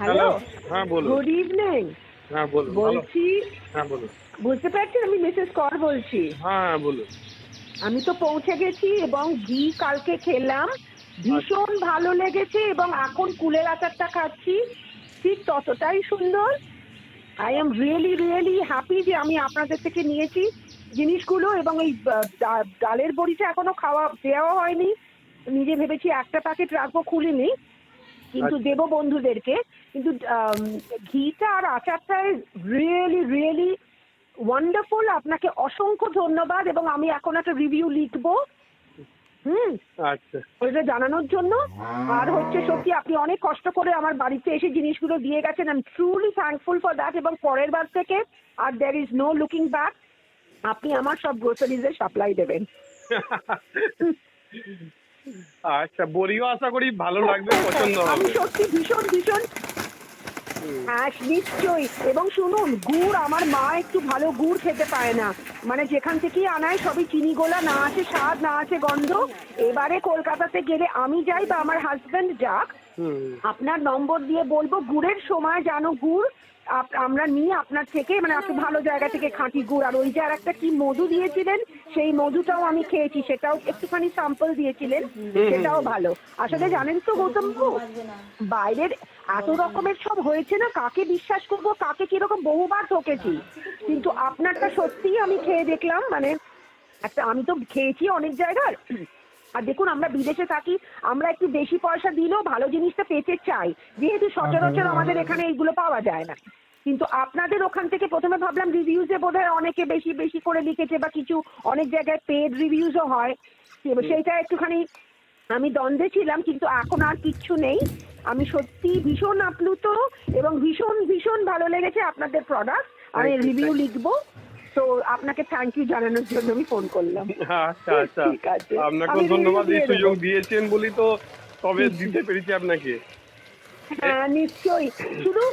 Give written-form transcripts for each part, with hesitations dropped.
Hello, হ্যাঁ বলুন। Good evening. হ্যাঁ বলুন। ভালো। বলছি, হ্যাঁ বলুন। বুঝতে পারছেন আমি মিসেস কর বলছি। হ্যাঁ, হ্যাঁ বলুন। আমি তো পৌঁছে গেছি এবং ঘি কালকে খেলাম, আচ্ছা, ভীষণ ভালো লেগেছে এবং এখন কুলের আচারটা খাচ্ছি, ঠিক ততটাই সুন্দর। I am really really happy যে আমি আপনাদের থেকে নিয়েছি জিনিসগুলো এবং এই ডালের বড়িটা এখনো খাওয়া দেওয়া হয়নি। নিজে ভেবেছি একটা প্যাকেট রাখবো, খুলিনি, কিন্তু আচ্ছা। দেবো বন্ধুদেরকে। কিন্তু ঘিটা আর আচারটা রিয়েলি রিয়েলি ওয়ান্ডারফুল। আপনাকে অসংখ্য ধন্যবাদ এবং আমি এখন একটা রিভিউ লিখবো। হুম, আচ্ছা। ওইটা জানানোর জন্য। আর হচ্ছে সত্যি আপনি অনেক কষ্ট করে আমার বাড়িতে এসে জিনিসগুলো দিয়ে গেছেন। I am truly thankful for that. এবং পরের বার থেকে আর there is no looking back, আপনি আমার সব গ্রোসারিজের সাপ্লাই দেবেন। আচ্ছা, বড়িও আশা করি ভালো লাগবে, পছন্দ আমি হবে। সত্যি ভীষণ ভীষণ, হুম। হ্যাঁ নিশ্চয়ই। এবং শুনুন, গুড় আমার মা একটু ভালো গুড় খেতে পায় না, মানে যেখান থেকেই আনায় সবই চিনি গোলা, না আছে স্বাদ না আছে গন্ধ। এবারে কলকাতাতে গেলে আমি যাই বা আমার হাজবেন্ড যাক, হুম। আপনার নম্বর দিয়ে বলবো গুড়ের সময় জানো গুড় আমরা নিই আপনার থেকে, মানে আপনি ভালো জায়গা থেকে খাঁটি গুড়। আর ওই যে আর একটা কি মধু দিয়েছিলেন, সেই মধুটাও আমি খেয়েছি, সেটাও একটুখানি স্যাম্পল দিয়েছিলেন, সেটাও ভালো। আসলে জানেন তো গৌতম বাবু, বাইরের এত রকমের সব হয়েছে না, কাকে বিশ্বাস করব কাকে কিরকম বহুবার ঠকেছি, কিন্তু আপনারটা সত্যিই আমি খেয়ে দেখলাম, মানে একটা আমি তো খেয়েছি অনেক জায়গার। আর দেখুন আমরা বিদেশে থাকি, আমরা একটু বেশি পয়সা দিলেও ভালো জিনিসটা পেতে চাই, যেহেতু সচরাচর আমাদের এখানে এইগুলো পাওয়া যায় না। কিন্তু আপনাদের ওখান থেকে প্রথমে ভাবলাম রিভিউজে বোধহয় অনেকে বেশি বেশি করে লিখেছে বা কিছু, অনেক জায়গায় পেড রিভিউজও হয়, সেইটা একটুখানি আমি দ্বন্দ্বে ছিলাম, কিন্তু এখন আর কিচ্ছু নেই। আমি সত্যি ভীষণ আপ্লুত এবং ভীষণ ভীষণ ভালো লেগেছে আপনাদের প্রোডাক্ট। আমি thank you, review thank you. লিখবো, তো আপনাকে থ্যাংক ইউ জানানোর জন্য আমি ফোন করলাম। আচ্ছা, আচ্ছা। ঠিক আছে, আপনাকেও আমি রিভিউ ধন্যবাদ, এই দিয়ে দেবো। সুযোগ দিয়েছেন বলেই তো তবে দিতে পেরেছি আপনাকে। এ হ্যাঁ নিশ্চয়ই। শুধু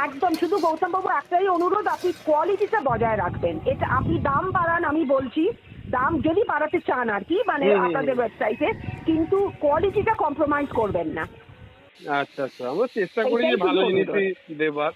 একদম শুধু গৌতম বাবু একটাই অনুরোধ, আপনি কোয়ালিটিটা বজায় রাখবেন। এটা আপনি দাম বাড়ান, আমি বলছি দাম যদি বাড়াতে চান আর কি, মানে হুম, হুম, আপনাদের হুম। ওয়েবসাইটে, কিন্তু কোয়ালিটিটা কম্প্রোমাইজ করবেন না, আচ্ছা, আচ্ছা। আমরা চেষ্টা করি যে এইটাই শুধু ভালো অনুরোধ। জিনিসই দেবার।